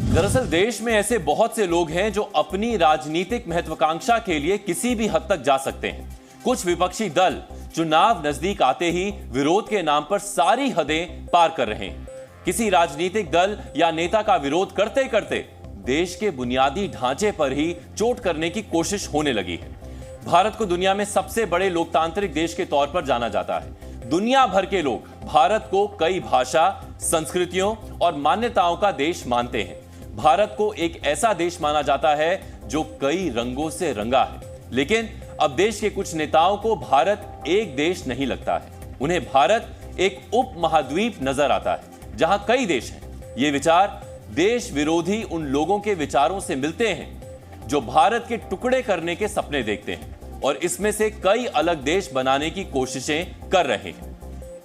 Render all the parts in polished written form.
दरअसल देश में ऐसे बहुत से लोग हैं जो अपनी राजनीतिक महत्वाकांक्षा के लिए किसी भी हद तक जा सकते हैं। कुछ विपक्षी दल चुनाव नजदीक आते ही विरोध के नाम पर सारी हदें पार कर रहे हैं। किसी राजनीतिक दल या नेता का विरोध करते करते देश के बुनियादी ढांचे पर ही चोट करने की कोशिश होने लगी है। भारत को दुनिया में सबसे बड़े लोकतांत्रिक देश के तौर पर जाना जाता है। दुनिया भर के लोग भारत को कई भाषा, संस्कृतियों और मान्यताओं का देश मानते हैं। भारत को एक ऐसा देश माना जाता है जो कई रंगों से रंगा है। लेकिन अब देश के कुछ नेताओं को भारत एक देश नहीं लगता है। उन्हें भारत एक उप महाद्वीप नजर आता है जहां कई देश हैं। ये विचार देश विरोधी उन लोगों के विचारों से मिलते हैं जो भारत के टुकड़े करने के सपने देखते हैं और इसमें से कई अलग देश बनाने की कोशिशें कर रहे हैं।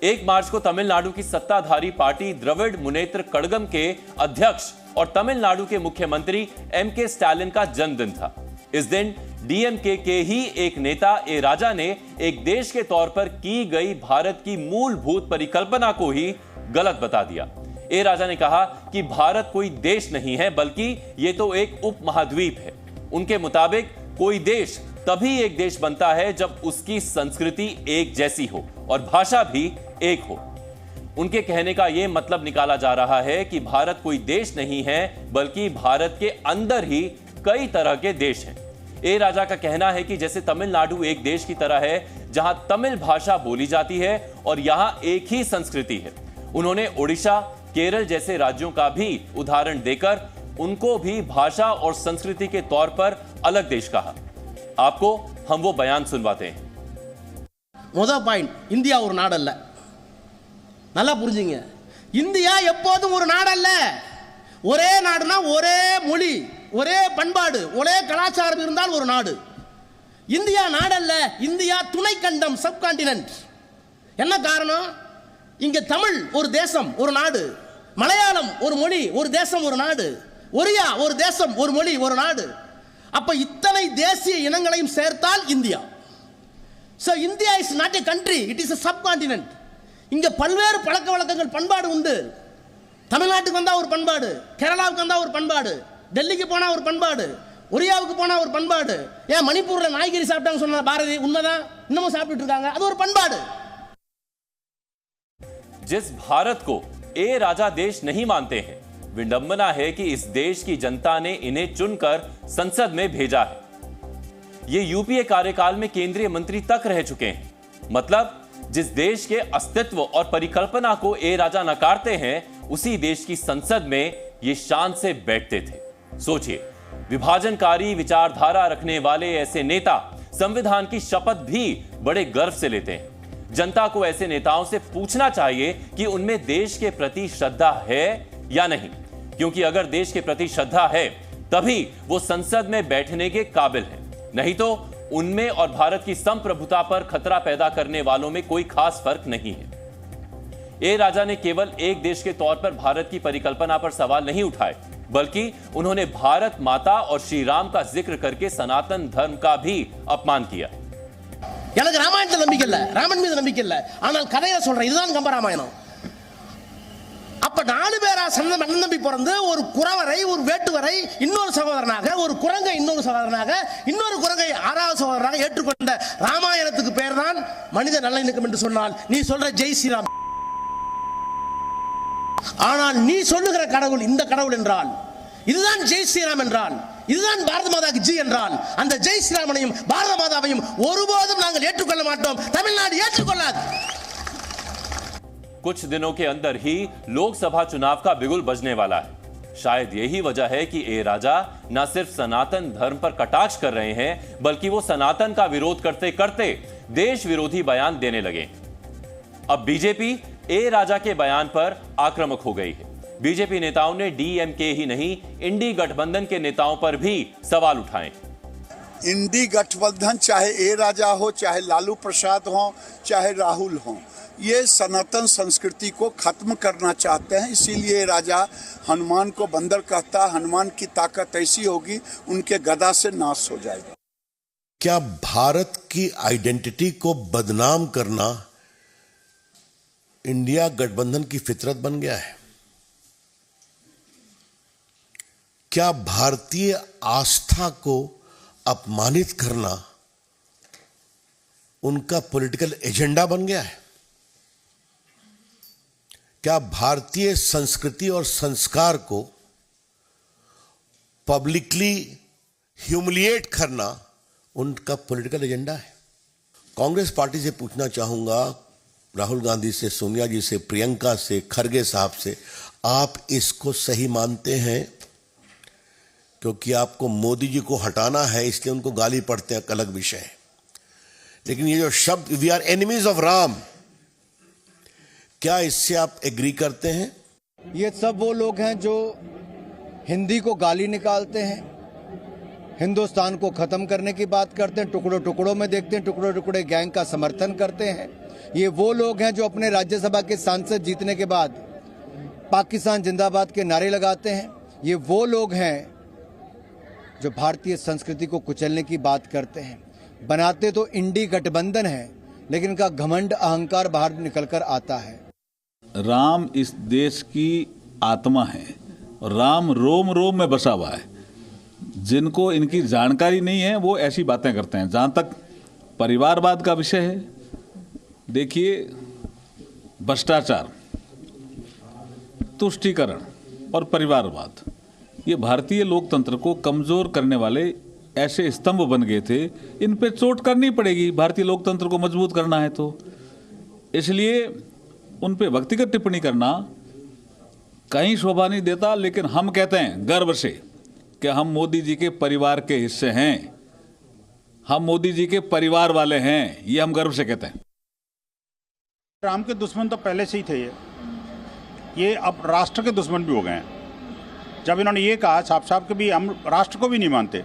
1 मार्च को तमिलनाडु की सत्ताधारी पार्टी द्रविड़ मुनेत्र कड़गम के अध्यक्ष और तमिलनाडु के मुख्यमंत्री एम.के. स्टालिन का जन्मदिन था। इस दिन डीएमके के ही एक नेता ए राजा ने एक देश के तौर पर की गई भारत की मूलभूत परिकल्पना को ही गलत बता दिया। ए राजा ने कहा कि भारत कोई देश नहीं है बल्कि ये तो एक उपमहाद्वीप है। उनके मुताबिक कोई देश तभी एक देश बनता है जब उसकी संस्कृति एक जैसी हो और भाषा भी एक हो। उनके कहने का यह मतलब निकाला जा रहा है कि भारत कोई देश नहीं है बल्कि भारत के अंदर ही कई तरह के देश हैं। ए राजा का कहना है कि जैसे तमिलनाडु एक देश की तरह है जहां तमिल भाषा बोली जाती है और यहां एक ही संस्कृति है। उन्होंने ओडिशा, केरल जैसे राज्यों का भी उदाहरण देकर उनको भी भाषा और संस्कृति के तौर पर अलग देश कहा। आपको हम वो बयान सुनवाते हैं। முதல் பாயிண்ட், இந்தியா ஒரு நாடு அல்ல. நல்லா புரிஞ்சுங்க. இந்தியா எப்போதும் ஒரு நாடு அல்ல. ஒரே நாடுனா ஒரே மொழி, ஒரே பண்பாடு, ஒரே கலாச்சாரம் இருந்தால் ஒரு நாடு. இந்தியா நாடு அல்ல, இந்தியா துணைக்கண்டம், சப்கான்டினென்ட். என்ன காரணம்? இங்க தமிழ் ஒரு தேசம், ஒரு நாடு. மலையாளம் ஒரு மொழி, ஒரு தேசம், ஒரு நாடு. ஒரியா ஒரு தேசம், ஒரு மொழி, ஒரு நாடு. அப்ப இத்தனை தேசிய இனங்களையும் சேர்த்தால் India. So India is not a country, it is a subcontinent. இங்க பல்வேறு பழக்க வழக்கங்கள், பண்பாடு உண்டு. தமிழ்நாட்டுக்கு வந்தா ஒரு பண்பாடு, கேரளாவுக்கு வந்தா ஒரு பண்பாடு, டெல்லிக்கு போனா ஒரு பண்பாடு, ஒரியாவுக்கு போனா ஒரு பண்பாடு. ஏன் மணிப்பூர்ல நாய்கறி சாப்பிட்டாங்க சொன்ன பாரதி உண்மைதான், இன்னமும் சாப்பிட்டு இருக்காங்க, அது ஒரு பண்பாடு. जिस भारत को ए राजा देश नहीं मानते हैं, विडंबना है कि इस देश की जनता ने इन्हें चुनकर संसद में भेजा है। ये यूपीए कार्यकाल में केंद्रीय मंत्री तक रह चुके हैं। मतलब जिस देश के अस्तित्व और परिकल्पना को ए राजा नकारते हैं, उसी देश की संसद में ये शान से बैठते थे। सोचिए, विभाजनकारी विचारधारा रखने वाले ऐसे नेता संविधान की शपथ भी बड़े गर्व से लेते हैं। जनता को ऐसे नेताओं से पूछना चाहिए कि उनमें देश के प्रति श्रद्धा है या नहीं, क्योंकि अगर देश के प्रति श्रद्धा है तभी वो संसद में बैठने के काबिल हैं, नहीं तो उनमें और भारत की संप्रभुता पर खतरा पैदा करने वालों में कोई खास फर्क नहीं है। ए राजा ने केवल एक देश के तौर पर भारत की परिकल्पना पर सवाल नहीं उठाए, बल्कि उन्होंने भारत माता और श्री राम का जिक्र करके सनातन धर्म का भी अपमान किया। எனக்கு ராமாயணத்தில் நம்பிக்கை இல்லை, ராமன் மீது நம்பிக்கை இல்லை. ஆனால் கதையை சொல்றேன், இதுதான் கம்பராமாயணம். அப்ப 4 பேரா அண்ணன் தம்பி பிறந்து ஒரு குறவரை, ஒரு வேட்டுவரை இன்னொரு சகோதரனாக, ஒரு குரங்கை இன்னொரு சகோதரனாக, இன்னொரு குரங்கை 6வது சகோதரனாக ஏற்றுக்கொண்ட ராமாயணத்துக்கு பேர் தான் மனித நல்லிணக்கம் என்று சொன்னால் நீ சொல்ற ஜெய் ஸ்ரீராம். ஆனால் நீ சொல்லுகிற கடவுள் இந்த கடவுள் என்றால், இதுதான் ஜெய் ஸ்ரீராம் என்றால், இதுதான் பாரத மாதாக்கு ஜி என்றால், அந்த ஜெய் ஸ்ரீராமனையும் பாரத மாதாவையும் ஒருபோதும் நாங்கள் ஏற்றுக்கொள்ள மாட்டோம். தமிழ்நாடு ஏற்றுக்கொள்ளாது. कुछ दिनों के अंदर ही लोकसभा चुनाव का बिगुल बजने वाला है। शायद यही वजह है कि ए राजा न सिर्फ सनातन धर्म पर कटाक्ष कर रहे हैं, बल्कि वो सनातन का विरोध करते करते देश विरोधी बयान देने लगे। अब बीजेपी ए राजा के बयान पर आक्रामक हो गई है। बीजेपी नेताओं ने डीएमके ही नहीं, इंडी गठबंधन के नेताओं पर भी सवाल उठाए। इंडी गठबंधन चाहे ए राजा हो, चाहे लालू प्रसाद हो, चाहे राहुल हो, ये सनातन संस्कृति को खत्म करना चाहते हैं। इसीलिए राजा हनुमान को बंदर कहता, हनुमान की ताकत ऐसी होगी उनके गदा से नाश हो जाएगा। क्या भारत की आइडेंटिटी को बदनाम करना इंडिया गठबंधन की फितरत बन गया है? क्या भारतीय आस्था को अपमानित करना उनका पॉलिटिकल एजेंडा बन गया है? क्या भारतीय संस्कृति और संस्कार को पब्लिकली ह्यूमिलिएट करना उनका पॉलिटिकल एजेंडा है? कांग्रेस पार्टी से पूछना चाहूंगा, राहुल गांधी से, सोनिया जी से, प्रियंका से, खरगे साहब से, आप इसको सही मानते हैं? क्योंकि आपको मोदी जी को हटाना है इसलिए उनको गाली पड़ते हैं, अलग विषय है। लेकिन ये जो शब्द we are enemies of Ram, क्या इससे आप एग्री करते हैं? ये सब वो लोग हैं जो हिंदी को गाली निकालते हैं, हिंदुस्तान को खत्म करने की बात करते हैं, टुकड़ों टुकड़ों में देखते हैं, टुकड़ों टुकड़े गैंग का समर्थन करते हैं। ये वो लोग हैं जो अपने राज्यसभा के सांसद जीतने के बाद पाकिस्तान जिंदाबाद के नारे लगाते हैं। ये वो लोग हैं जो भारतीय संस्कृति को कुचलने की बात करते हैं। बनाते तो इंडी गठबंधन है, लेकिन इनका घमंड अहंकार बाहर निकलकर आता है। राम इस देश की आत्मा है और राम रोम रोम में बसा हुआ है। जिनको इनकी जानकारी नहीं है वो ऐसी बातें करते हैं। जहाँ तक परिवारवाद का विषय है, देखिए, भ्रष्टाचार, तुष्टीकरण और परिवारवाद ये भारतीय लोकतंत्र को कमजोर करने वाले ऐसे स्तंभ बन गए थे। इन पे चोट करनी पड़ेगी भारतीय लोकतंत्र को मजबूत करना है तो। इसलिए उन पे व्यक्तिगत टिप्पणी करना कहीं शोभा नहीं देता। लेकिन हम कहते हैं गर्व से कि हम मोदी जी के परिवार के हिस्से हैं, हम मोदी जी के परिवार वाले हैं, ये हम गर्व से कहते हैं। राम के दुश्मन तो पहले से ही थे, ये अब राष्ट्र के दुश्मन भी हो गए हैं। जब इन्होंने ये कहा साफ साफ कि भी हम राष्ट्र को भी नहीं मानते,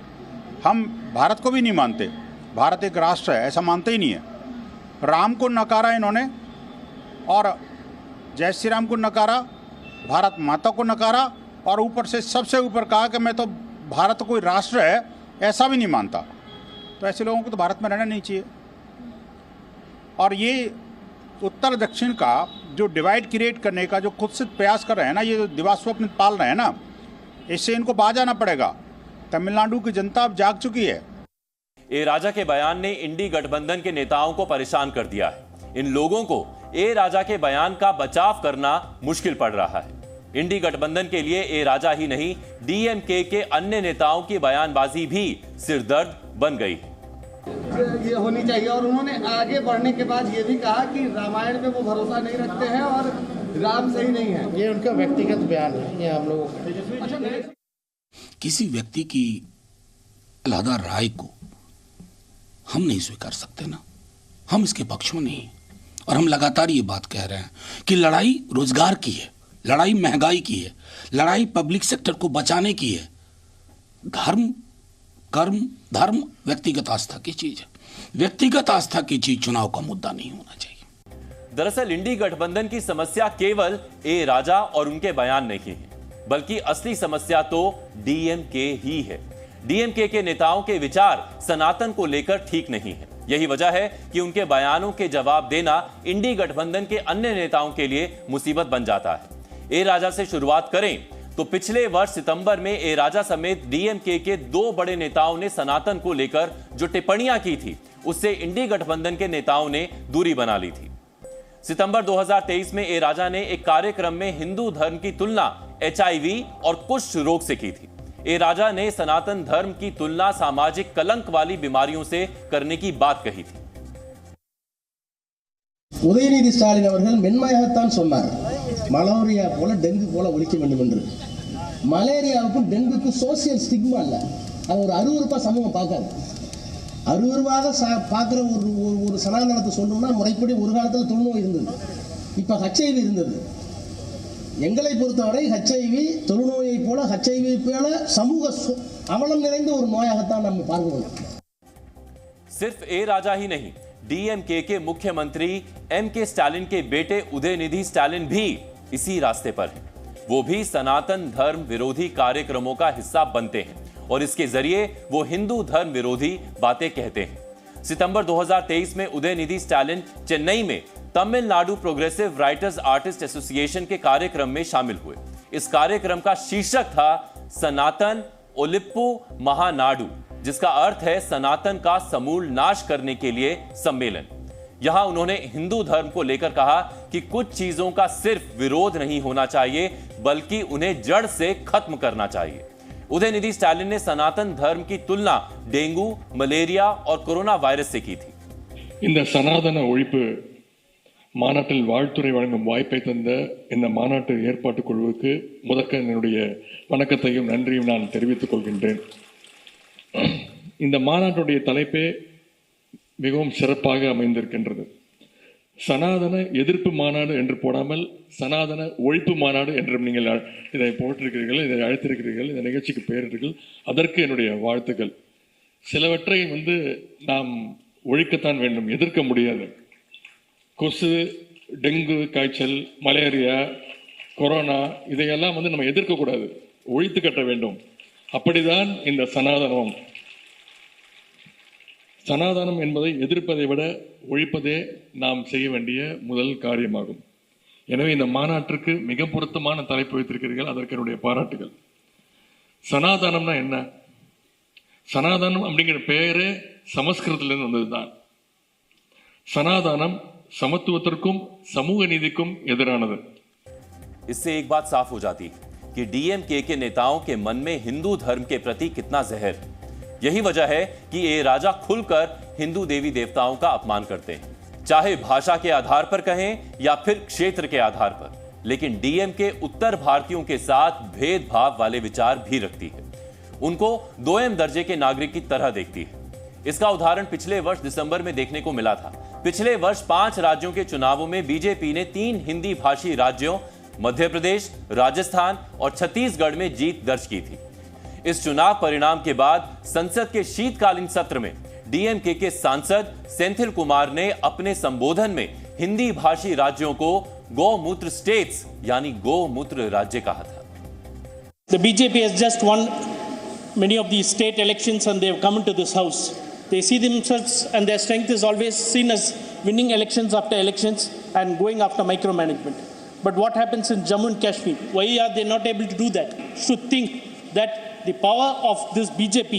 हम भारत को भी नहीं मानते, भारत एक राष्ट्र है ऐसा मानते ही नहीं है। राम को नकारा इन्होंने और जय श्री राम को नकारा, भारत माता को नकारा और ऊपर से सबसे ऊपर कहा कि मैं तो भारत कोई राष्ट्र है ऐसा भी नहीं मानता। तो ऐसे लोगों को तो भारत में रहना नहीं चाहिए। और ये उत्तर दक्षिण का जो डिवाइड क्रिएट करने का जो खुद से प्रयास कर रहे हैं ना, ये जो दिवास्वप्न पाल रहे हैं ना, इससे इनको बाज आना पड़ेगा। तमिलनाडु की जनता अब जाग चुकी है। ए राजा के बयान ने इंडी गठबंधन के नेताओं को परेशान कर दिया है। इन लोगों को ए राजा के बयान का बचाव करना मुश्किल पड़ रहा है। इंडी गठबंधन के लिए ए राजा ही नहीं, डीएमके के अन्य नेताओं की बयानबाजी भी सिरदर्द बन गई है। ये होनी चाहिए। और उन्होंने आगे बढ़ने के बाद ये भी कहा कि रामायण पे वो भरोसा नहीं रखते हैं और राम सही नहीं है। ये उनका व्यक्तिगत बयान है, ये हम लोगों का। किसी व्यक्ति की अलहदा राय को हम नहीं स्वीकार सकते ना, हम इसके पक्ष में नहीं। और हम लगातार ये बात कह रहे हैं कि लड़ाई रोजगार की है, लड़ाई महंगाई की है, लड़ाई पब्लिक सेक्टर को बचाने की है। धर्म, कर्म, धर्म व्यक्तिगत आस्था की चीज है। व्यक्तिगत आस्था की चीज चुनाव का मुद्दा नहीं होना चाहिए। दरअसल इंडी गठबंधन की समस्या केवल ए राजा और उनके बयान नहीं है, बल्कि असली समस्या तो डीएमके ही है। डीएमके के नेताओं के विचार सनातन को लेकर ठीक नहीं है। यही वजह है कि उनके बयानों के जवाब देना इंडी गठबंधन के अन्य नेताओं के लिए मुसीबत बन जाता है। ए राजा से शुरुआत करें तो पिछले वर्ष सितंबर में ए राजा समेत डीएमके के 2 बड़े नेताओं ने सनातन को लेकर जो टिप्पणियां की थी, उससे इंडी गठबंधन के नेताओं ने दूरी बना ली थी। सितंबर 2023 में ए राजा ने एक कार्यक्रम में हिंदू धर्म की तुलना एचआईवी और कुष्ठ रोग से की थी। ए राजा ने सनातन धर्म की तुलना सामाजिक कलंक वाली बीमारियों से करने की बात कही थी। உதயநிதி ஸ்டாலின் அவர்கள் மென்மையாகத்தான் சொன்னார், மலேரியா போல டெங்கு போல ஒழிக்க வேண்டும் என்று. மலேரியாவுக்கும் டெங்குக்கும் சோசியல் ஸ்டிக்மா இல்லை, அது ஒரு அருவருப்பா சமூகம் பார்க்காது. அருவருவாக பார்க்குற ஒரு சனாதனத்தை சொல்லணும்னா முறைப்படி ஒரு காலத்தில் தொழுநோய் இருந்தது, இப்போ ஹெச்ஐவி இருந்தது. எங்களை பொறுத்தவரை ஹெச்ஐவி தொழுநோயை போல ஹெச்ஐவி போல சமூக அவலம் நிறைந்த ஒரு நோயாகத்தான் நம்ம பார்க்கணும். सिर्फ ए राजा ही नहीं, डीएमके के मुख्यमंत्री एमके स्टालिन के बेटे उदयनिधि स्टालिन भी इसी रास्ते पर हैं। वो भी सनातन धर्म विरोधी कार्यक्रमों का हिस्सा बनते हैं और इसके जरिए वो हिंदू धर्म विरोधी बातें कहते हैं। सितंबर 2023 में उदयनिधि स्टालिन चेन्नई में Tamil Nadu progressive writers artist association के कार्यक्रम में शामिल हुए। इस कार्यक्रम का शीर्षक था सनातन ओलिप्पु महानाडु, जिसका अर्थ है सनातन का समूल नाश करने के लिए सम्मेलन। यहां उन्होंने हिंदू धर्म को लेकर कहा कि कुछ चीजों का सिर्फ विरोध नहीं होना चाहिए, बल्कि उन्हें जड़ से खत्म करना चाहिए। उदयनिधि स्टालिन ने सनातन धर्म की तुलना डेंगू, मलेरिया और कोरोना वायरस से की थी। இந்த சனாதன ஒழிப்பு மாநாட்டில் வாழ்த்துரை வழங்கும் வாய்ப்பை தந்த இந்த மாநாட்டு ஏற்பாட்டுக் குழுவுக்கு முதற்க என்னுடைய வணக்கத்தையும் நன்றியும் நான் தெரிவித்துக் கொள்கின்றேன். இந்த மாநாட்டுடைய தலைப்பே மிகவும் சிறப்பாக அமைந்திருக்கின்றது. சனாதன எதிர்ப்பு மாநாடு என்று போடாமல் சனாதன ஒழிப்பு மாநாடு என்றும் நீங்கள் இதை போட்டிருக்கிறீர்கள், இதை அழைத்திருக்கிறீர்கள், இந்த நிகழ்ச்சிக்கு பெயரிட்டீர்கள். அதற்கு என்னுடைய வாழ்த்துக்கள். சிலவற்றை நாம் ஒழிக்கத்தான் வேண்டும், எதிர்க்க முடியாது. கொசு, டெங்கு காய்ச்சல், மலேரியா, கொரோனா இதையெல்லாம் நம்ம எதிர்க்கக்கூடாது, ஒழித்து கட்ட வேண்டும். அப்படிதான் இந்த சனாதனம். சனாதனம் என்பதை எதிர்ப்பதை விட ஒழிப்பதே நாம் செய்ய வேண்டிய முதல் காரியமாகும். எனவே இந்த மாநாட்டிற்கு மிக பொருத்தமான தலைப்பு வைத்திருக்கிறீர்கள், அதற்கு என்னுடைய பாராட்டுகள். சனாதனம்னா என்ன? சனாதனம் அப்படிங்கிற பெயரே சமஸ்கிருதத்திலிருந்து வந்ததுதான். சனாதனம் समत्वத்திற்கும் समूह नीतिக்கும் எதிரானது. इससे एक बात साफ हो जाती है कि डीएमके के नेताओं के मन में हिंदू धर्म के प्रति कितना जहर है। यही वजह है कि ये राजा खुलकर हिंदू देवी देवताओं का अपमान करते हैं, चाहे भाषा के आधार पर कहें या फिर क्षेत्र के आधार पर। लेकिन डीएमके उत्तर भारतीयों के साथ भेदभाव वाले विचार भी रखती है, उनको दोयम दर्जे के नागरिक की तरह देखती है। इसका उदाहरण पिछले वर्ष दिसंबर में देखने को मिला था। पिछले वर्ष 5 राज्यों के चुनावों में बीजेपी ने 3 हिंदी भाषी राज्यों मध्य प्रदेश, राजस्थान और छत्तीसगढ़ में जीत दर्ज की थी। इस चुनाव परिणाम के बाद संसद के शीतकालीन सत्र में डीएमके के सांसद सेंथिल कुमार ने अपने संबोधन में हिंदी भाषी राज्यों को गौमूत्र स्टेट्स यानी गौमूत्र राज्य कहा था। The BJP has just won many of these state elections and they have come into this house. They see themselves and their strength is always seen as winning elections after elections and going after micromanagement. But what happens in Jammu and Kashmir? Why are they not able to do that? Should think that the power of this BJP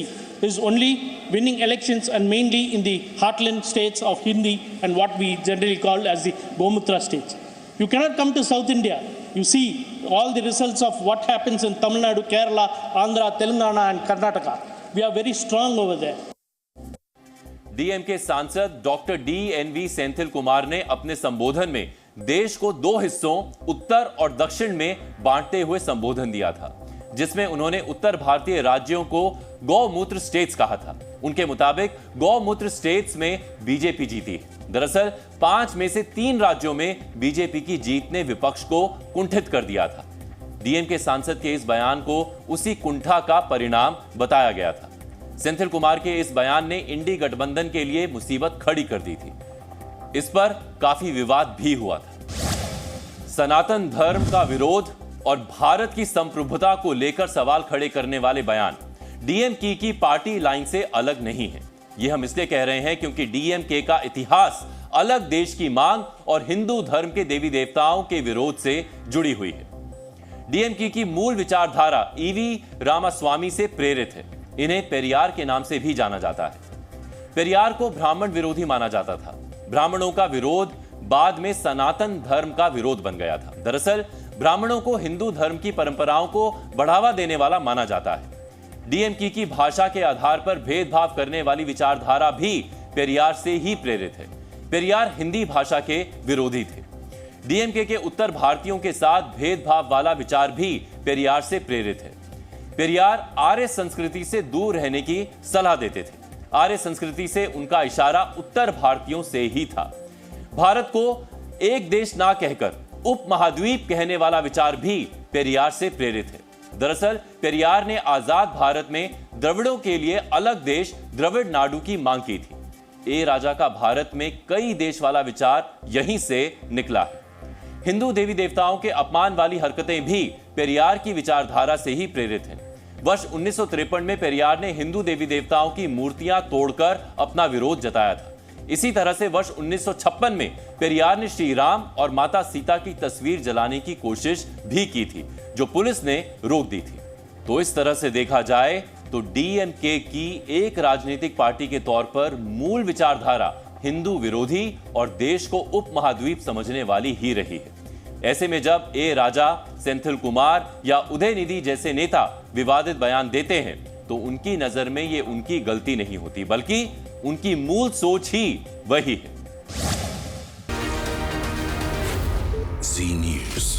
is only winning elections and mainly in the heartland states of Hindi and what we generally call as the Gomutra states. You cannot come to South India. You see all the results of what happens in Tamil Nadu, Kerala, Andhra, Telangana and Karnataka. We are very strong over there. DMK सांसद doctor DNV Senthil Kumar ने अपने संबोधन में देश को 2 हिस्सों उत्तर और दक्षिण में बांटते हुए संबोधन दिया था, जिसमें उन्होंने उत्तर भारतीय राज्यों को गौमूत्र स्टेट्स कहा था। उनके मुताबिक गौमूत्र स्टेट्स में बीजेपी जीती है। दरअसल 5 में से 3 राज्यों में बीजेपी की जीत ने विपक्ष को कुंठित कर दिया था। डीएमके सांसद के इस बयान को उसी कुंठा का परिणाम बताया गया था। सेंथिल कुमार के इस बयान ने इंडी गठबंधन के लिए मुसीबत खड़ी कर दी थी। इस पर काफी विवाद भी हुआ था। सनातन धर्म का विरोध और भारत की संप्रभुता को लेकर सवाल खड़े करने वाले बयान डीएमके की पार्टी लाइन से अलग नहीं है। यह हम इसलिए कह रहे हैं क्योंकि डीएमके का इतिहास अलग देश की मांग और हिंदू धर्म के देवी देवताओं के विरोध से जुड़ी हुई है। डीएमके की मूल विचारधारा ईवी रामास्वामी से प्रेरित है। इन्हें पेरियार के नाम से भी जाना जाता है। पेरियार को ब्राह्मण विरोधी माना जाता था। ब्राह्मणों का विरोध बाद में सनातन धर्म का विरोध बन गया था। दरअसल ब्राह्मणों को हिंदू धर्म की परंपराओं को बढ़ावा देने वाला माना जाता है। डीएमके की भाषा के आधार पर भेदभाव करने वाली विचारधारा भी पेरियार से ही प्रेरित है। पेरियार हिंदी भाषा के विरोधी थे। डीएमके के उत्तर भारतीयों के साथ भेदभाव वाला विचार भी पेरियार से प्रेरित है। पेरियार आर्य संस्कृति से दूर रहने की सलाह देते थे। आर्य संस्कृति से उनका इशारा उत्तर भारतीयों से ही था। भारत को एक देश ना कहकर उपमहाद्वीप कहने वाला विचार भी पेरियार से प्रेरित है। दरअसल पेरियार ने आजाद भारत में द्रविड़ों के लिए अलग देश द्रविड़ नाडु की मांग की थी। ए राजा का भारत में कई देश वाला विचार यहीं से निकला है। हिंदू देवी देवताओं के अपमान वाली हरकतें भी पेरियार की विचारधारा से ही प्रेरित हैं। वर्ष 1953 में पेरियार ने हिंदू देवी देवताओं की मूर्तियां तोड़कर अपना विरोध जताया था। इसी तरह से वर्ष 1956 में पेरियार ने श्री राम और माता सीता की तस्वीर जलाने की कोशिश भी की थी, जो पुलिस ने रोक दी थी। तो इस तरह से देखा जाए तो डीएमके की एक राजनीतिक पार्टी के तौर पर मूल विचारधारा हिंदू विरोधी और देश को उपमहाद्वीप समझने वाली ही रही है। ऐसे में जब ए राजा, सेंथिल कुमार या उदयनिधि जैसे नेता विवादित बयान देते हैं तो उनकी नजर में ये उनकी गलती नहीं होती, बल्कि उनकी मूल सोच ही वही है। जी न्यूज़।